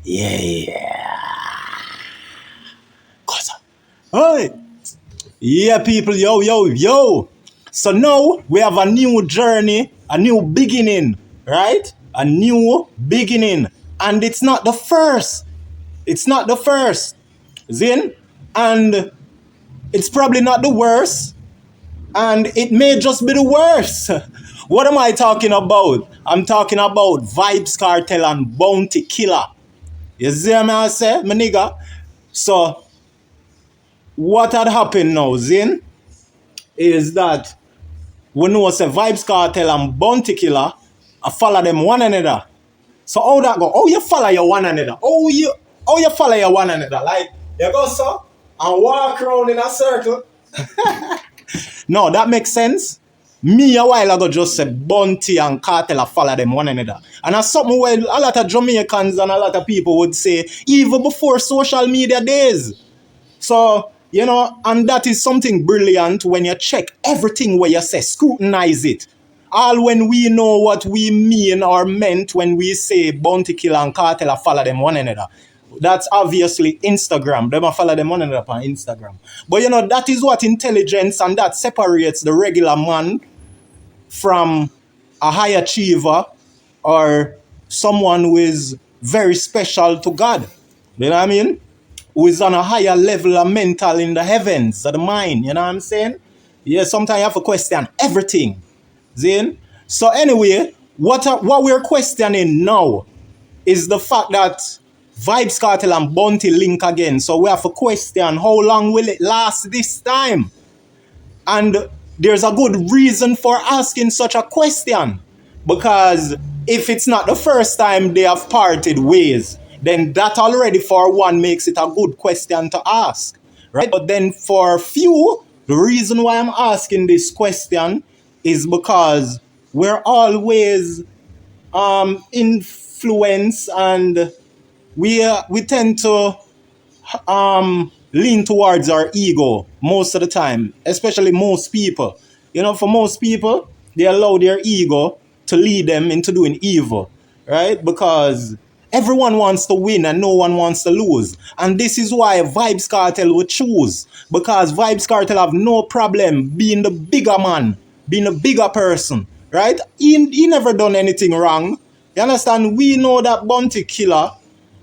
Yeah. Gaza. Hey. Yeah, people, yo. So now we have a new journey, a new beginning, right? A new beginning. And it's not the first. It's not the first. Zin? And it's probably not the worst. And it may just be the worst. What am I talking about? I'm talking about Vybz Kartel and Bounty Killer. You see what I say, my nigga? So, what had happened now, Zin, is that we know say Vybz Kartel and Bounty Killer, I follow them one another. So how that go? How you follow your one another? How you follow your one another? Like, you go so and walk around in a circle. No, that makes sense. Me a while ago just said Bounty and Kartel follow them one another. And that's something where a lot of Jamaicans and a lot of people would say even before social media days. So, you know, and that is something brilliant when you check everything where you say, scrutinize it. All when we know what we mean or meant when we say Bounty Killer and Kartel follow them one another. That's obviously Instagram. They might follow them one another on Instagram. But you know, that is what intelligence and that separates the regular man from a high achiever or someone who is very special to God. You know what I mean? Who is on a higher level of mental in the heavens of the mind. You know what I'm saying? Yeah, sometimes you have to question everything. Zin? So anyway, what we're questioning now is the fact that Vybz Kartel and Bounty link again. So we have to question how long will it last this time? And there's a good reason for asking such a question. Because if it's not the first time they have parted ways, then that already for one makes it a good question to ask. Right? But then for few, the reason why I'm asking this question is because we're always influenced and we tend to lean towards our ego most of the time, especially most people. You know, for most people, they allow their ego to lead them into doing evil, right? Because everyone wants to win and no one wants to lose. And this is why Vybz Kartel would choose. Because Vybz Kartel have no problem being the bigger man, being a bigger person, right? He never done anything wrong. You understand? We know that Bounty Killer,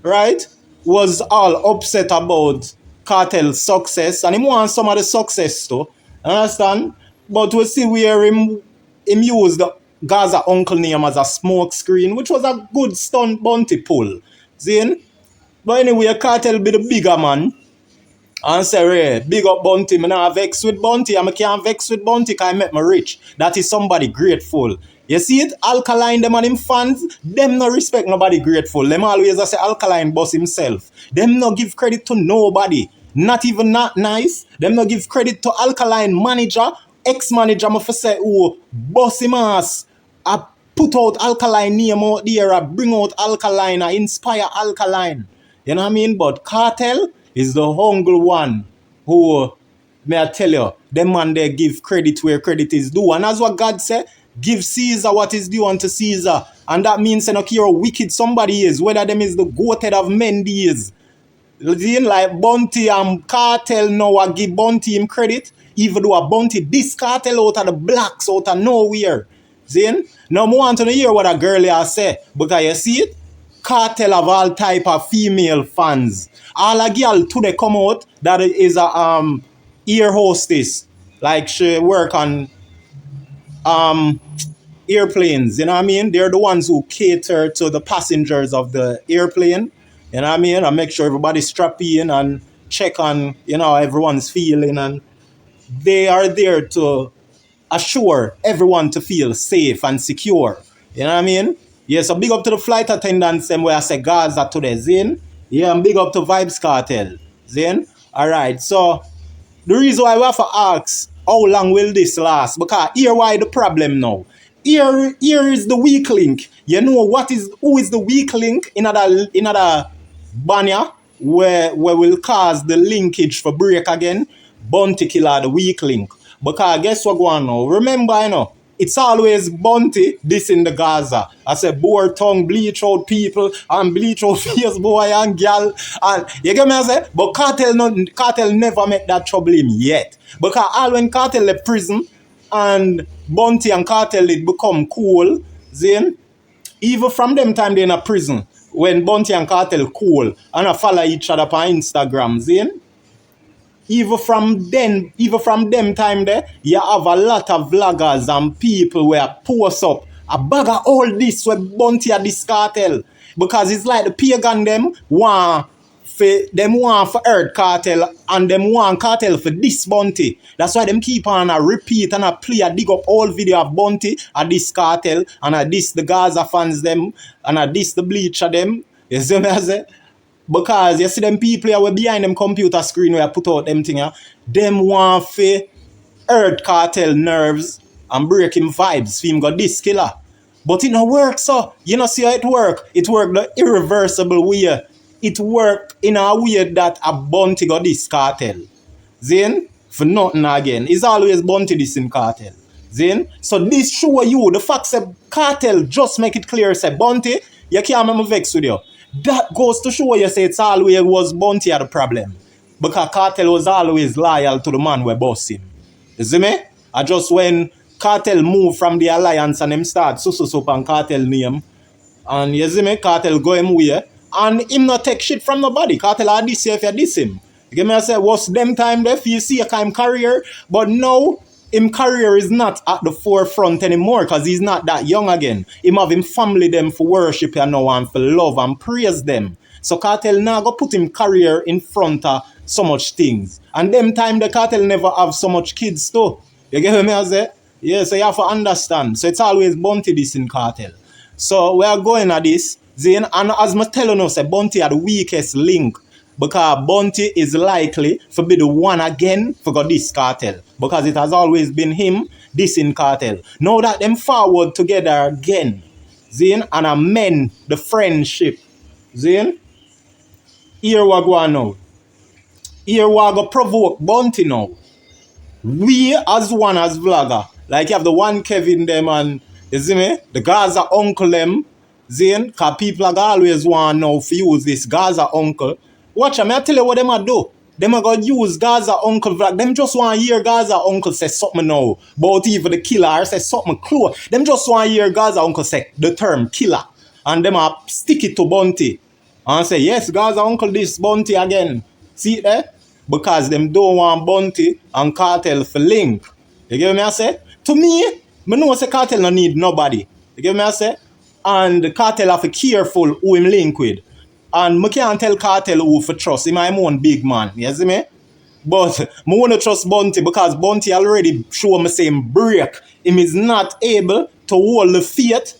right, was all upset about Kartel's success, and he wants some of the success too. Understand? But we see where him used the Gaza uncle name as a smoke screen, which was a good stunt Bounty pull. See? But anyway, Kartel be the bigger man. And say, hey, big up Bounty, I not vex with Bounty, and I can't vex with Bounty because I met me rich. That is somebody grateful. You see it? Alkaline, them and him fans, them no respect nobody grateful. Them always say Alkaline boss himself. Them no give credit to nobody. Not even not nice. Them no give credit to Alkaline manager, ex-manager, I say, oh, boss him ass. I put out Alkaline name out there, I bring out Alkaline, I inspire Alkaline. You know what I mean? But Kartel is the humble one who, may I tell you, them man they give credit where credit is due. And that's what God said, give Caesar what is due unto Caesar. And that means you know how wicked somebody is, whether them is the goated of men is. Like Bounty and Kartel now I give Bounty him credit, even though a Bounty this Kartel out of the blacks out of nowhere. See? Now I want to hear what a girl here say, because you see it? Kartel have all type of female fans. All a girl today come out that is a air hostess. Like she work on airplanes, you know what I mean? They're the ones who cater to the passengers of the airplane. You know what I mean? And make sure everybody's strapped in and check on, you know, everyone's feeling, and they are there to assure everyone to feel safe and secure. You know what I mean? Yeah, so big up to the flight attendants, them where I say Gaza today, Zin. Yeah, and big up to Vybz Kartel, Zin. Alright, so the reason why we have to ask how long will this last? Because here why the problem now. Here is the weak link. You know who is the weak link in another banner where will cause the linkage for break again? Bounty Killer, the weak link. Because guess what going on now? Remember, you know, it's always Bunty, this in the Gaza. I said, boar tongue, bleach out people, and bleach out face boy and girl. And you get me, I say? But Kartel never make that trouble him yet. Because all when Kartel left prison, and Bunty and Kartel it become cool, then even from them time they in a prison, when Bunty and Kartel cool, and I follow each other on Instagram, then even from them time there, you have a lot of vloggers and people where post up a bag of all this with Bunty at this Kartel. Because it's like the pagan them want for earth Kartel and them want Kartel for this Bunty. That's why them keep on a repeat and a play a dig up all video of Bunty at this Kartel and at this the Gaza fans them and at this the bleacher them. You see me I say? Because you see them people who are behind them computer screen where I put out them thing, them want for earth Kartel nerves and break him vibes for him got this killer. But it no work so. You know see how it work? It work the irreversible way. It work in a way that a Bunty got this Kartel. Then for nothing again. It's always Bunty this in Kartel. Then so this show you the fact say Kartel just make it clear say Bunty, you can't make me vex with you. That goes to show you say it's always was Bunty at the problem. Because Kartel was always loyal to the man we boss him. You see me? I just when Kartel move from the alliance and him start Sususup and Kartel name. And you see me? Kartel go him way. And him not take shit from nobody. Kartel are this if you diss him. You get me? I say, what's them time there? You see a kind of career. But now, him career is not at the forefront anymore because he's not that young again. Him have him family them for worship you know and for love and praise them. So Kartel now go put him career in front of so much things. And them time the Kartel never have so much kids too. You get me? I say? Yeah, so you have to understand. So it's always Bunty this in Kartel. So we are going at this. Then, and as I tell you, say Bunty are the weakest link because Bunty is likely to be the one again for got this Kartel because it has always been him, this in Kartel. Now that them forward together again, then and amend the friendship, then here we go now. Here we go provoke Bunty now. We as one as vlogger, like you have the one Kevin them and you see me, the Gaza uncle them. Then, because people are always want now to use this Gaza uncle. Watch, I tell you what them a do. Them are going to use Gaza uncle vlog. Them just want to hear Gaza uncle say something now. About even the killer say something close. Them just want to hear Gaza uncle say the term killer. And them a stick it to Bunty. And say, yes, Gaza uncle this Bunty again. See it there? Because them don't want Bunty and Kartel for link. You get me I say? To me know say Kartel no need nobody. You get me I say? And the Kartel have to be careful who him link with. And I can't tell Kartel who for trust. Him my own big man. You see me? But I want to trust Bunty because Bunty already show me same break. Him is not able to hold the faith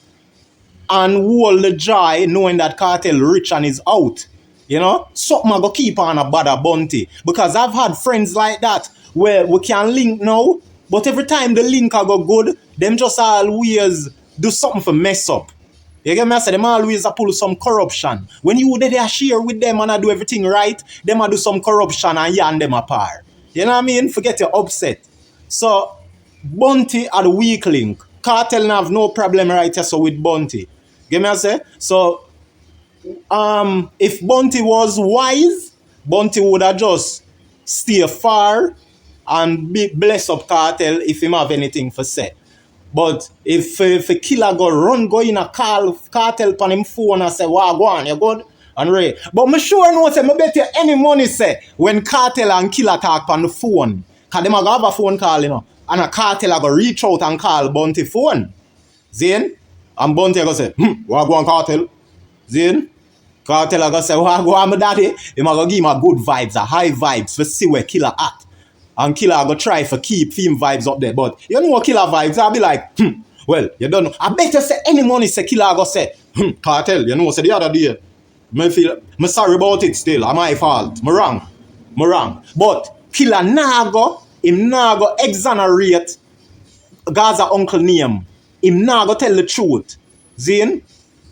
and hold the joy knowing that Kartel rich and is out. You know? Something I go keep on a bother Bunty. Because I've had friends like that where we can link now. But every time the link I go good, them just always do something for mess up. You get me? I say them always a pull some corruption. When you there share with them and I do everything right, them I do some corruption and yarn them apart. You know what I mean? Forget your upset. So Bunty are the weak link. Kartel have no problem right here so with Bunty. Get me? I say? So if Bunty was wise, Bunty would have just stay far and be bless up Kartel if him have anything for say. But if a killer go in a call Kartel on him phone and say, wow, go on, you good? And Ray. But me sure know say, me bet you any money say, when Kartel and killer talk on the phone, because them have a phone call, you know, and a Kartel go reach out and call Bunty phone. Then, and Bunty go say, what go on Kartel? Then, Kartel go say, what go on my daddy? He go give him a good vibes, a high vibes, for see where killer at. And killer go try for keep theme vibes up there. But you know what killer vibes? I'll be like, well, you don't know. I better say any money say killer go say, Kartel, you know, say the other day, me sorry about it still. I'm my fault. Me wrong. But killer him nah go exonerate Gaza uncle name. Him nah go tell the truth. Zin?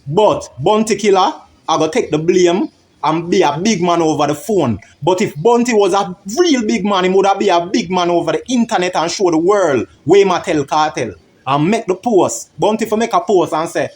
But Bunty killer, I go take the blame and be a big man over the phone. But if Bunty was a real big man, he would have be a big man over the internet and show the world where he tell Kartel and make the post. Bunty for make a post and say,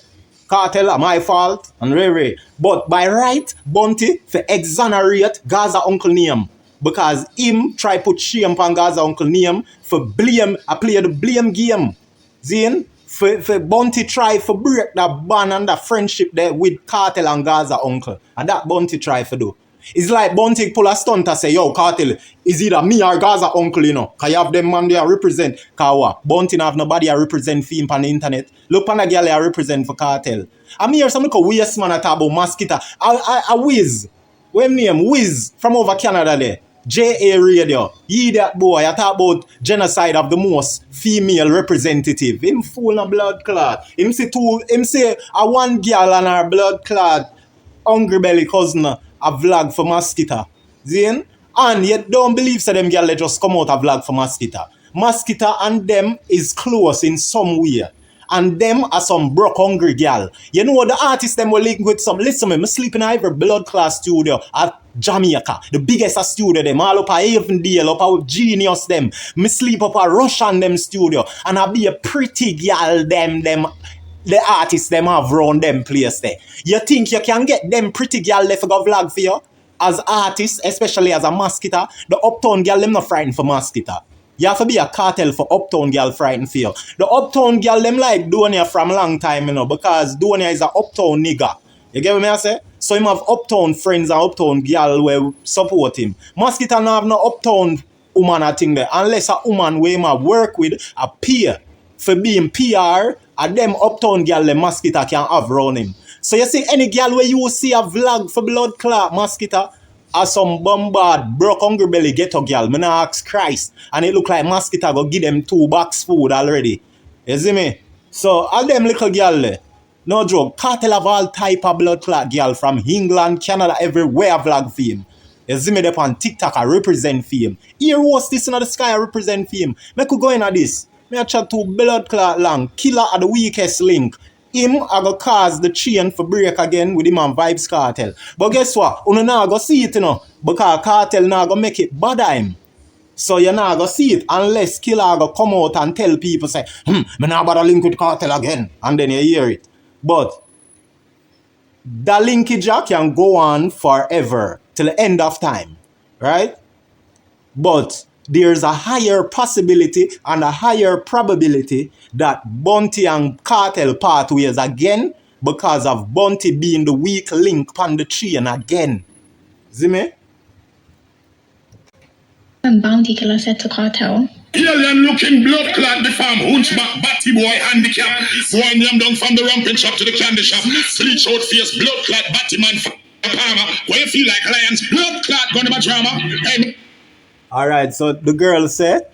Kartel, my fault, and Ray. But by right, Bunty for exonerate Gaza uncle name. Because him try put shame on Gaza uncle name for blame, I play the blame game. Zin? For Bunty try for break that bond and that friendship there with Kartel and Gaza uncle. And that Bunty try for do. It's like Bunty pull a stunt and say, yo, Kartel, is either me or Gaza uncle, you know? Because you have them man there represent. Because what? Bunty have nobody a represent for him on the internet. Look on a girl I represent for Kartel. I'm here some little waste man at about MASKITA. A Wiz. What name? Wiz from over Canada there. JA Radio. He that boy, I talk about genocide of the most female representative. Him full of blood clot. Him say a one girl and her blood clot hungry belly cousin a vlog for MASKITA. Zin? And yet don't believe so them girl they just come out a vlog for MASKITA. MASKITA and them is close in some way. And them are some broke hungry girl. You know the artists them were linked with some. Listen me sleep in every blood class studio at Jamaica. The biggest studio them. All up a Avondale, up a Genius them. Me sleep up a Russian them studio. And I be a pretty girl them. The artists them have round them place there. You think you can get them pretty girl left go vlog for you? As artists, especially as a MASKITA, the uptown girl them not frightened for MASKITA. You have to be a Kartel for uptown girl frightened for you. The uptown girl them like Donia from long time, you know, because Donia is a uptown nigga. You get what I say? So him have uptown friends and uptown girl where support him. MASKITA no have no uptown woman I think there. Unless a woman where him have work with a peer for being PR, and them uptown girl the MASKITA can have around him. So you see any girl where you see a vlog for blood clot MASKITA, or some bombard, broke hungry belly ghetto girl, me not ask Christ. And it look like MASKITA go give them 2 box food already. You see me? So all them little girl there, no joke, Kartel have all type of blood clot girl from England, Canada, everywhere vlog for him. You see me there on TikTok I represent for him. Here was this in the sky I represent for him. Me could go in at this. Me a chat to blood clot long, killer at the weakest link. Him I go cause the chain for break again with him and Vybz Kartel. But guess what? You now go see it, you know, because Kartel now go make it bad him. So you now go see it unless Killer go come out and tell people say, me now bother link with Kartel again. And then you hear it. But the linkage can go on forever till the end of time. Right? But there's a higher possibility and a higher probability that Bunty and Kartel part ways again because of Bunty being the weak link on the chain again. See me? And Bounty Killer said to Kartel, Alien looking blood clot the farm, hunchback, batty boy, handicap. Boy name down from the ramping shop to the candy shop. Bleach out face, blood clot, Battyman, Palmer. Where you feel like lions, blood clot, gonna be drama. Hey. Alright, so the girl said,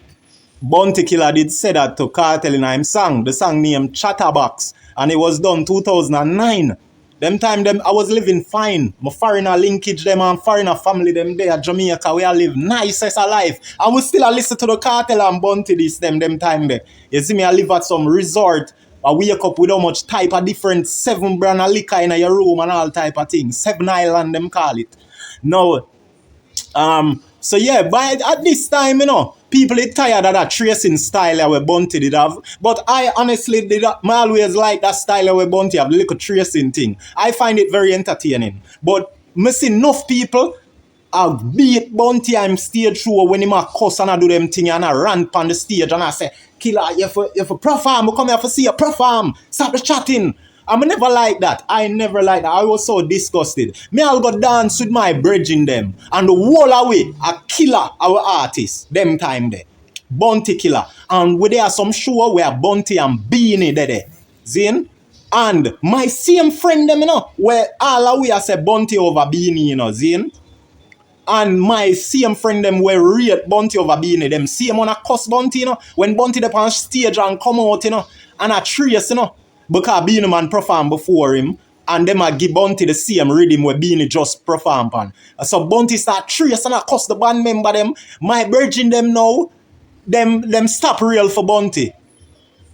Bunty Killer did say that to Kartel in him song. The song named Chatterbox. And it was done 2009. Them time I was living fine. My foreigner linkage them and foreigner family them there at Jamaica where I live nice as a life. And we still listen to the Kartel and Bunty this them time there. You see me I live at some resort. I wake up with how much type of different 7 brand of liquor in your room and all type of things. 7 Island them call it. Now so yeah, but at this time, you know, people are tired of that tracing style where Bunty did have. But I honestly did I always like that style where Bunty have the little tracing thing. I find it very entertaining. But I see enough people beat Bunty I'm stage show when he might cuss and I do them thing and I rant on the stage and I say, Killer, you have a perform, I come here to see you perform. Stop the chatting. I never like that. I never like that. I was so disgusted. Me I'll go dance with my bridging them. And the whole away, a killer our artists. Them time there. Bunty Killer. And where there are some show where Bunty and Beanie there. Zin? And my same friend them, you know, where all away I say Bunty over Beanie, you know, Zin? And my same friend them where rate Bunty over Beanie, them same one a cuss Bunty, you know, when Bunty up on stage and come out, you know, and a trace, you know. Because Beanie Man performed before him, and them a give Bunty the same rhythm where Beanie just performed on. So Bunty start trace and I cuss the band member them. My virgin them now, them stop real for Bunty.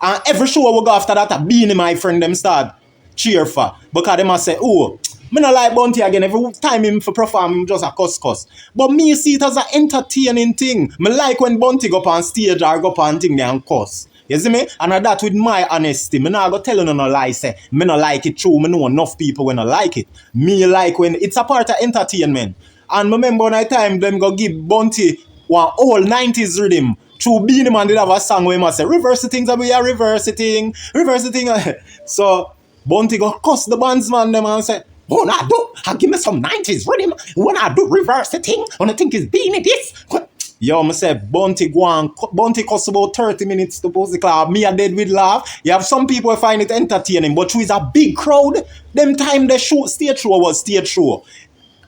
And every show we go after that, a Beanie my friend them start cheer for. Because them a say, oh, Me not like Bounty again. Every time him for perform, him just a cuss. But me see it as an entertaining thing. Me like when Bounty go up on stage or go up on thing there and cuss. You see me? And that with my honesty. Me not go tell you no lie, say. Me not like it true. Me know enough people when I like it. Me like when it's a part of entertainment. And remember when I time them go give Bounty one old 90s rhythm. True Beanie Man did have a song where he must say, reverse the things that we are reverse the thing. So Bounty go cuss the bandsman them and say, when I do, I give me some 90s rhythm. When I do reverse the thing, when I think it's Beanie this. Yo, I say, Bounty go on. Bounty costs about 30 minutes to post the club. Me a dead with laugh. You have some people who find it entertaining, but with a big crowd, them time the show, stage show was stage show.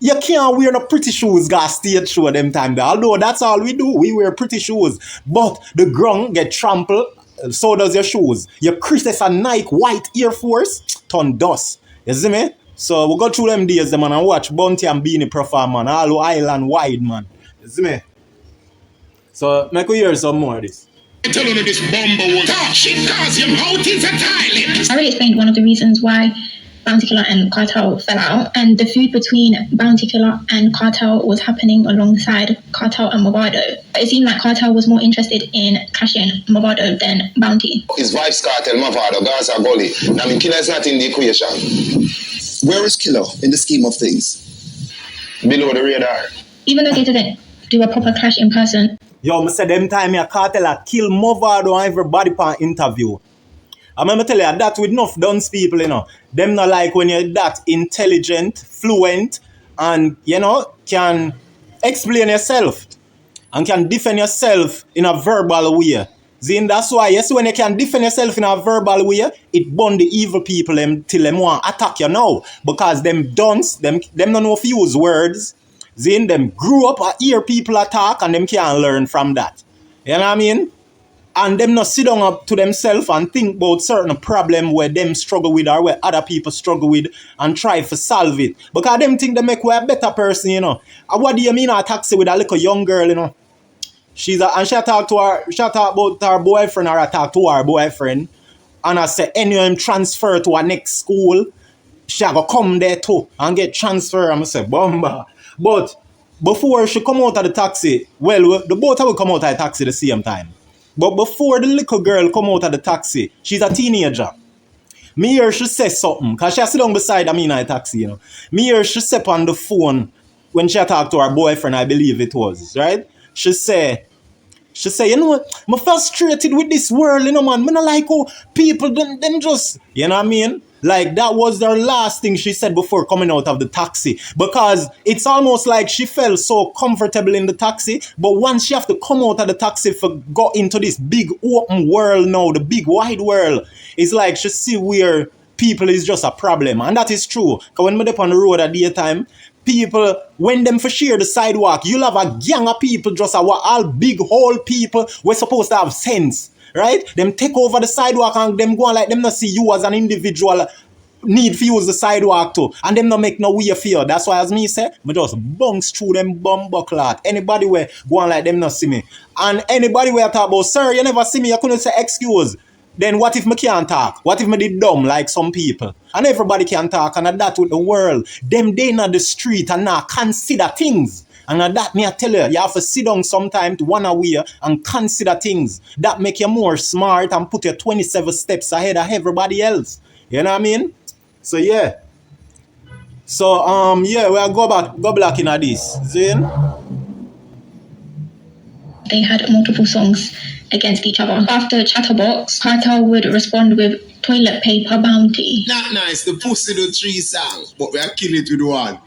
You can't wear no pretty shoes, guys, stage show them time there. Although that's all we do. We wear pretty shoes. But the ground get trampled, so does your shoes. Your Christmas and Nike white Air Force, turn dust. You see me? So we go through them days, man, and watch Bounty and Beanie perform, man. All island wide, man. You see me? So, make we hear some more of this. I tell you this bomber was shit cause your mouth is a toilet. I already explained one of the reasons why Bounty Killer and Kartel fell out, and the feud between Bounty Killer and Kartel was happening alongside Kartel and Movado. It seemed like Kartel was more interested in clashing Movado than Bounty. It's Vybz, Kartel, Movado, Gaza, Gully. I mean, Killer is not in the equation. Where is Killer in the scheme of things? Below the radar. Even though they didn't do a proper clash in person. Yo, I said them time your Kartel a kill Movado and everybody per interview. I remember tell you that with enough dunce people, you know. Them not like when you're that intelligent, fluent, and, you know, can explain yourself and can defend yourself in a verbal way. See, that's why, yes, when you can defend yourself in a verbal way, it burn the evil people till them want to attack you now. Because them dunce, them don't know if you use words. See, them grew up and hear people attack and them can't learn from that. You know what I mean? And them not sit down up to themselves and think about certain problem where them struggle with or where other people struggle with and try to solve it. Because them think they make we a better person, you know. And what do you mean a taxi with a little young girl, you know? And she talk about her boyfriend or I talk to her boyfriend. And I say, anyone transfer to her next school, she go come there too and get transfer. And I say, bomba. But before she come out of the taxi, well, the both will come out of the taxi at the same time. But before the little girl come out of the taxi, she's a teenager. Me hear she say something, because she sit down beside me in a taxi, you know. Me hear she say on the phone, when she talk to her boyfriend, I believe it was, right? She say, you know what, I'm frustrated with this world, you know, man. I don't like how people, them just, you know what I mean? Like, that was the last thing she said before coming out of the taxi. Because it's almost like she felt so comfortable in the taxi. But once she have to come out of the taxi for go into this big open world now, the big wide world, it's like she see where people is just a problem. And that is true. Because when we're up on the road at daytime, people, when them for share the sidewalk, you'll have a gang of people, just all big whole people, we're supposed to have sense. Right? Them take over the sidewalk and them go on like them not see you as an individual need to use the sidewalk too. And them not make no way for you. That's why as me say, me just bounce through them bumbuckler. Anybody where go on like them not see me. And anybody where talk about, sir, you never see me, you couldn't say excuse. Then what if me can't talk? What if me did dumb like some people? And everybody can talk and that with the world. Them they in the street and now consider things. And that me I tell you, you have to sit down sometime to one away and consider things. That make you more smart and put you 27 steps ahead of everybody else. You know what I mean? So yeah. So yeah, we'll go back in this. Zin? They had multiple songs against each other. After Chatterbox, Kartel would respond with Toilet Paper Bounty. Not nice, the pussy do 3 songs, but we are kill it with one.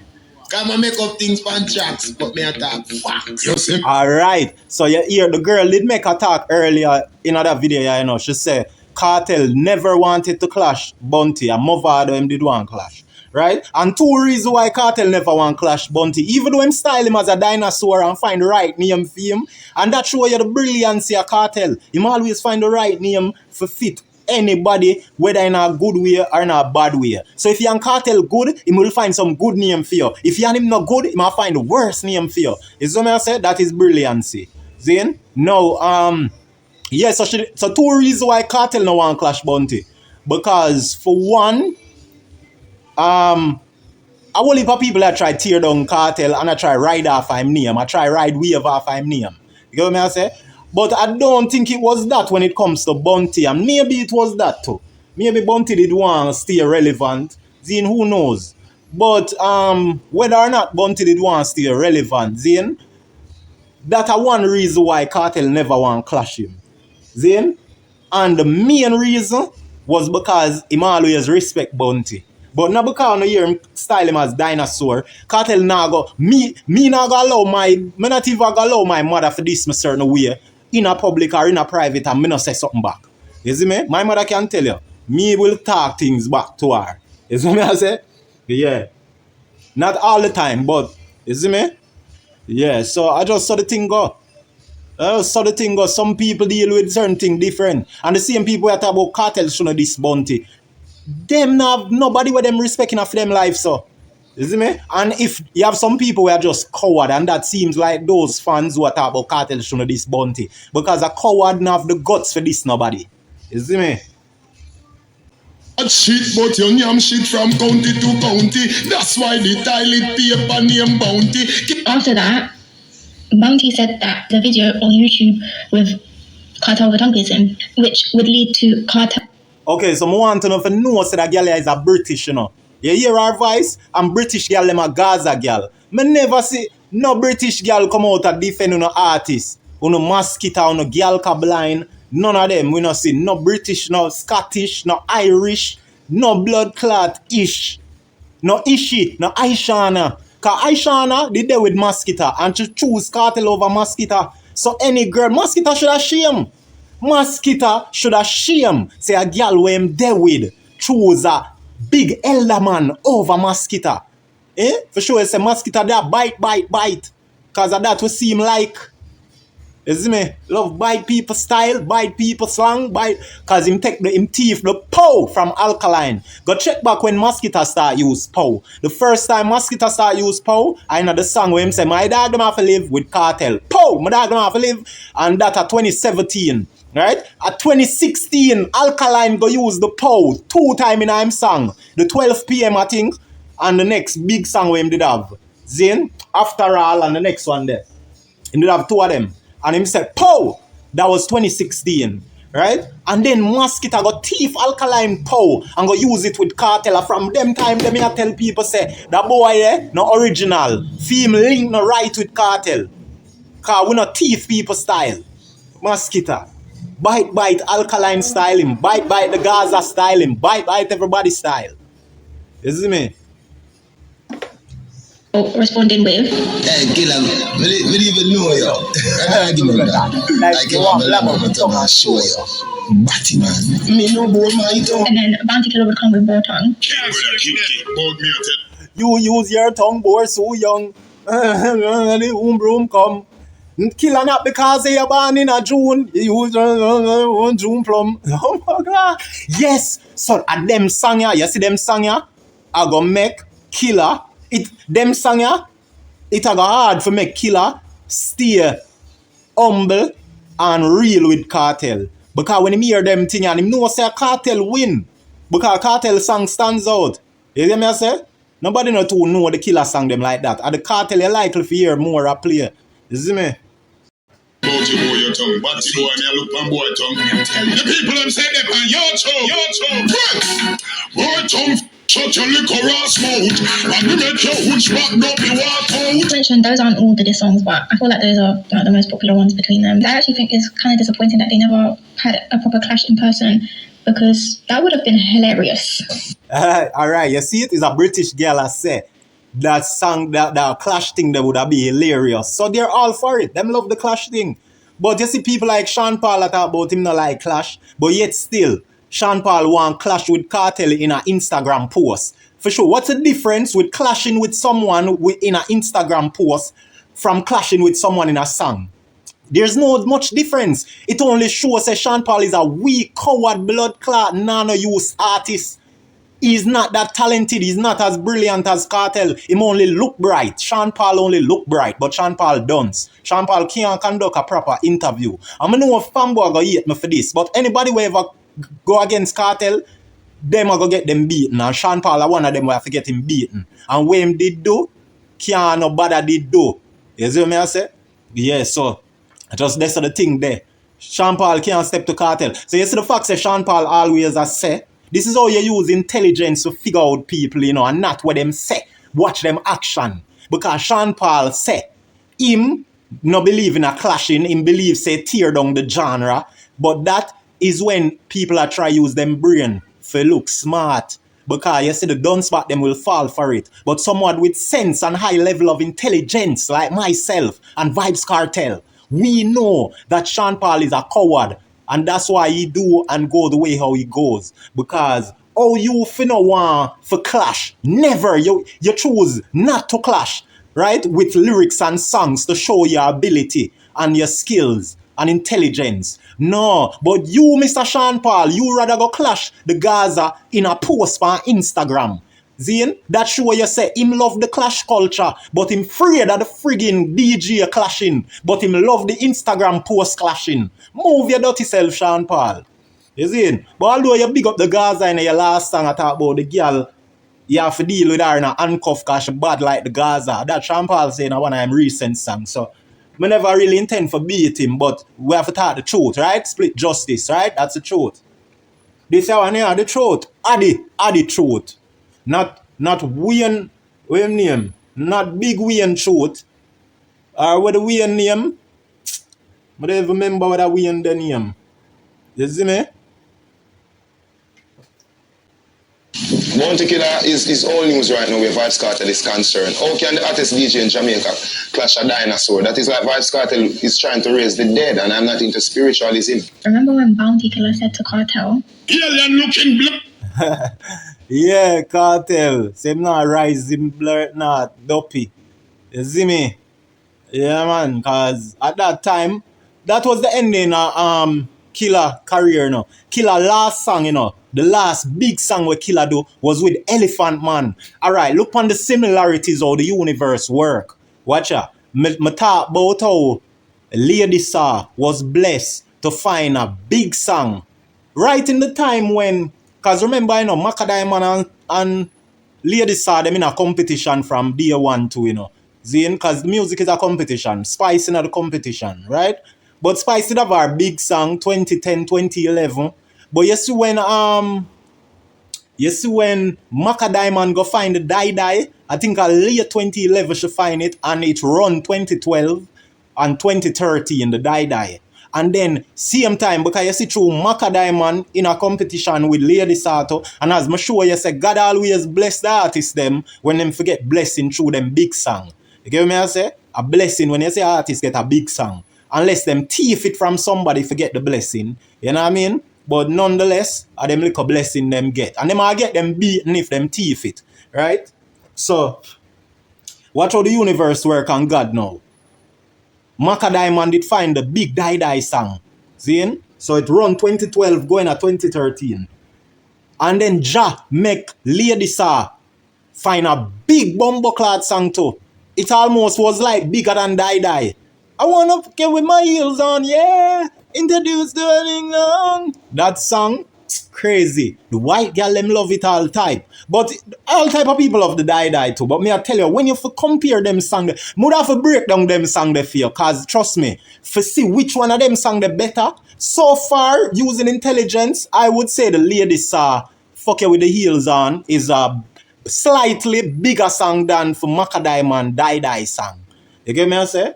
Come and make up things for tracks, but me attack facts. Alright, so you hear the girl did make a talk earlier in that video, you know. She said Kartel never wanted to clash Bounty and Movado him did want clash. Right? And 2 reasons why Kartel never want clash Bounty. Even though him style him as a dinosaur and find the right name for him. And that show you the brilliance of Kartel. Him always find the right name for fit anybody, whether in a good way or in a bad way. So if you're on Kartel good, he will find some good name for you. If you're him not good, he might find the worst name for you. You see what I say? That is brilliancy. Zane? No, yeah, so 2 reasons why Kartel no want clash Bounty. Because for one, a whole heap of people that try tear down Kartel and I try ride off him name. I try ride wave off him name. You get what I say? But I don't think it was that when it comes to Bounty. And maybe it was that too. Maybe Bounty did want to stay relevant. Zin, who knows? But whether or not Bounty did want to stay relevant, Zin, that's one reason why Kartel never want to clash him. Zin? And the main reason was because him always respect Bounty. But not because I hear him style him as dinosaur. Kartel now go, me not go allow me not even go allow my mother for this a certain way in a public or in a private and me not say something back. You see me? My mother can tell you. Me will talk things back to her. You see me I say? Yeah. Not all the time, but you see me? Yeah, so I just saw the thing go. Some people deal with certain things different. And the same people that talk about Kartel shouldn't this Bounty. Them not nobody with them respecting of them life, so. You see me? And if you have some people who are just coward, and that seems like those fans who are talk about Kartel shouldn't this Bounty. Because a coward don't have the guts for this nobody. You see me? Shit, but you yam shit from county to county. That's why the toilet paper name Bounty. After that, Bounty said that the video on YouTube with Kartel Vidongism, which would lead to Kartel. Okay, so I want to know if you know that girl is a British, you know. You hear her voice? And British girl, them a Gaza girl. Me never see no British girl come out and defend no artist. No MASKITA, no girl blind. None of them. We not see no British, no Scottish, no Irish, no blood clot ish. No Ishi, no Aishana. Cause Aishana did there with MASKITA and to choose Kartel over MASKITA. So any girl, MASKITA should have shame. MASKITA should have shame. Say a girl where him there with choose a big elder man over MASKITA. Eh? For sure, say MASKITA there bite. Cause of that we seem like. You see me? Love bite people style, bite people slang, bite. Cause him take him thief the pow from Alkaline. Go check back when MASKITA start use pow. The first time MASKITA start use pow, I know the song where him say, my dad don't have to live with Kartel. Pow! My dad don't have to live. And that at 2017. Right? At 2016, Alkaline go use the pow 2 times in him song. The 12 p.m. I think. And the next big song where him did have. Zin, After All, and the next one there. He did have 2 of them. And him said, pow! That was 2016. Right? And then MASKITA got thief Alkaline pow and go use it with Kartel. From them time, them I tell people say, that boy no original. Film link no right with Kartel. Cause we no thief people style. MASKITA. Bite Alkaline style him. Bite the Gaza style him. Bite everybody style. You see me? Responding with. Hey, kill him. We didn't even know you. Give me that. Like you want to show you. BATTYMAN. Me no boy my tongue. And then Bounty Killer would come with more tongue. You use your tongue, boy, so young. The broom come. Killer not because they are born in a June. You use June plum. Oh my God. Yes. So at them song ya, you see them song ya, I go make Killer. Them song ya, it a go hard for make Killer stay humble and real with Kartel. Because when him hear them thing and him know say Kartel win. Because Kartel song stands out. You hear me I say? Nobody not to know the Killer song them like that. And the Kartel you likely to hear more a play. You see me? About your tongue, but you boy, me look on boy tongue. The people them say they on your tongue. Boy tongue, shut your liquor ass mouth, and we make your hooch back up the water. You mentioned those aren't all the diss songs, but I feel like those are like the most popular ones between them. I actually think it's kind of disappointing that they never had a proper clash in person, because that would have been hilarious. Alright, you see it is a British girl I say. That song, that clash thing, that would have been hilarious. So they're all for it. Them love the clash thing. But you see people like Sean Paul that talk about him not like clash. But yet still, Sean Paul want clash with Kartel in an Instagram post. For sure, what's the difference with clashing with someone in an Instagram post from clashing with someone in a song? There's no much difference. It only shows that Sean Paul is a weak, coward, blood clot, nano-use artist. He's not that talented. He's not as brilliant as Kartel. Him only look bright. Sean Paul only look bright, but Sean Paul don't. Sean Paul can't conduct a proper interview. I know a fanboy go hate me for this, but anybody who ever go against Kartel, them are gonna get them beaten. And Sean Paul are one of them who have to get him beaten. And what him did do, can't nobody did do. You see what I say? Yeah, so just that's the thing there. Sean Paul can't step to Kartel. So you see the fact that Sean Paul always has say, this is how you use intelligence to figure out people, you know, and not what them say. Watch them action. Because Sean Paul say, him no believe in a clashing, him believe say tear down the genre, but that is when people are trying to use them brain for look smart. Because you see the done spot them will fall for it. But someone with sense and high level of intelligence like myself and Vybz Kartel, we know that Sean Paul is a coward. And that's why he do and go the way how he goes. Because oh you finna want for clash. Never. You choose not to clash. Right? With lyrics and songs to show your ability and your skills and intelligence. No, but you, Mr. Sean Paul, you rather go clash the Gaza in a post on Instagram. Zine, that show you say him love the clash culture, but him afraid of the friggin' DJ clashing, but him love the Instagram post clashing. Move your dirty self, Sean Paul. You see? But although you big up the Gaza in your last song, I talk about the girl, you have to deal with her in a handcuff because she bad like the Gaza. That Sean Paul saying in one of them recent songs. So, I never really intend for beat him, but we have to talk the truth, right? Split justice, right? That's the truth. This one here, the truth. Addi truth. Not Wayne, what name? Not Big Wayne truth. Or what the Wayne name? I don't even remember what that Wayne the name. You see me? Wont is all news right now where Vybz Kartel is concerned. How can the artist DJ in Jamaica clash a dinosaur? That is like Vybz Kartel is trying to raise the dead, and I'm not into spiritualism. Remember when Bounty Killer said to Kartel, Alien looking blood. Yeah, Kartel. Same not rise him blur not dopey. You see me? Yeah man, cause at that time, that was the ending of Killer career, no. Killer last song, you know. The last big song where Killer do was with Elephant Man. Alright, look on the similarities of the universe work. Watch out. Me talk about how Lady Saw was blessed to find a big song. Right in the time when, cause remember, you know, MASKITA and Lady Saw them in a competition from day one to, you know. Zine, cause music is a competition. Spice in the competition, right? But Spice did have our big song 2010, 2011. But you see when MASKITA go find the Die, I think late 2011 she find it, and it run 2012 and 2013 the Die. And then same time, because you see through MASKITA in a competition with Lady Sato, and as me show you say God always bless the artists them when them forget blessing through them big song. You get me I say? A blessing when you say artists get a big song. Unless them thief it from somebody forget the blessing. You know what I mean? But nonetheless, them little blessing them get. And them all get them beaten if them thief it. Right? So, watch how the universe work on God now. MASKITA did find the big Die song. See? So it run 2012 going at 2013. And then Jah make Lady Saw find a big bumbleclad song too. It almost was like bigger than Die. I wanna get with my heels on, yeah. Introduce the wedding on. That song, crazy. The white girl them love it all type. But all type of people love the Die too. But me I tell you, when you compare them song, would have to break down them song they feel. Cause trust me, for see which one of them song the better. So far, using intelligence, I would say the Lady Saw Fuck You With The Heels On is a slightly bigger song than for MASKITA Die song. You get me I say?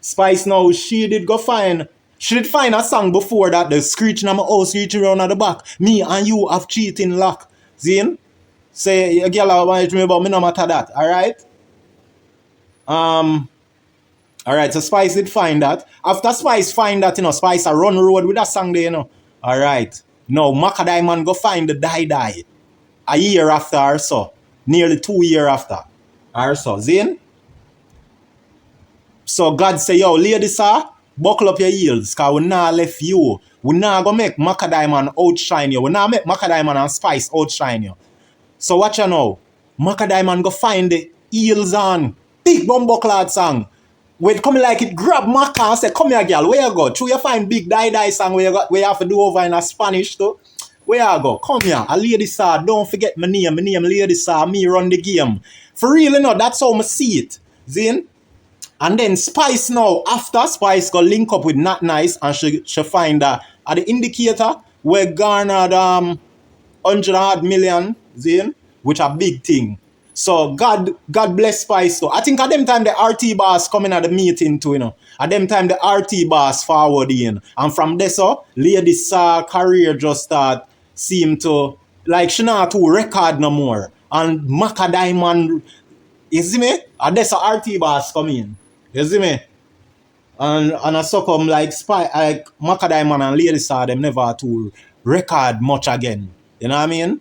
Spice now, she did find a song before that, the screeching on my house, reaching around at the back. Me and you have cheating luck. Zine? Say, a girl I want to me about me no matter that, alright? Alright, so Spice did find that. After Spice find that, you know, Spice a run road with that song there, you know. Alright. Now, MASKITA go find the Die. A year after or so. Nearly 2 years after. Or so. Zine? So God say, yo, Lady Saw, buckle up your heels, cause we not left you. We not gonna make MASKITA outshine you. We not make MASKITA and Spice outshine you. So watch you now. MASKITA go find the heels on. Big bumbleclad song. When it come like it grab Maka and say, come here girl, where you go? True you find big Die song where you have to do over in a Spanish too. Where I go? Come here. A lady saw. Don't forget my name. My name lady saw. Me run the game. For real, you know, that's how I see it. Zin? And then Spice now, after Spice got link up with Not Nice and she find at the indicator where garnered 100 million, Zin, which a big thing. So God bless Spice too. I think at them time the RT boss coming at the meeting too, you know. At them time the RT boss forward in. And from there so, lady saw career just start seem to like she not to record no more. And Macadamon, you see me? And there's a RT boss come in. You see me? And I saw come like Macadamon and lady saw them never to record much again. You know what I mean?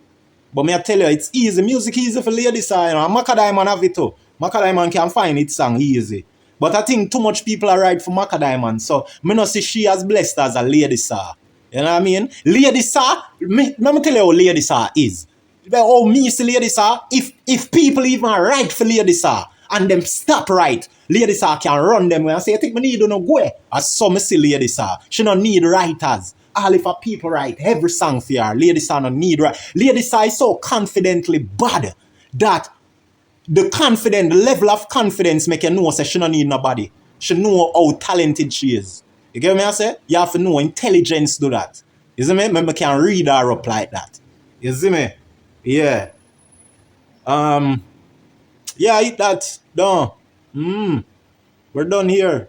But me I tell you, it's easy. Music easy for ladies. You know, Macadamon have it too. Macadamon can find it song easy. But I think too much people are right for Macadamon. So me not see she as blessed as a lady star. You know what I mean? Lady star, me tell you how lady star is. Oh, me see lady star, if people even right for lady star and them stop right, lady star can run them and say, I think me need to no go. As some see lady star, she don't need writers. All if a people write every song for her, lady star don't need right. Lady star is so confidently bad that the level of confidence make you know say she don't need nobody. She know how talented she is. You get me I say? You have to know intelligence do that. You see me? Remember can read her up like that. You see me? Yeah. Yeah, eat that. Done. We're done here.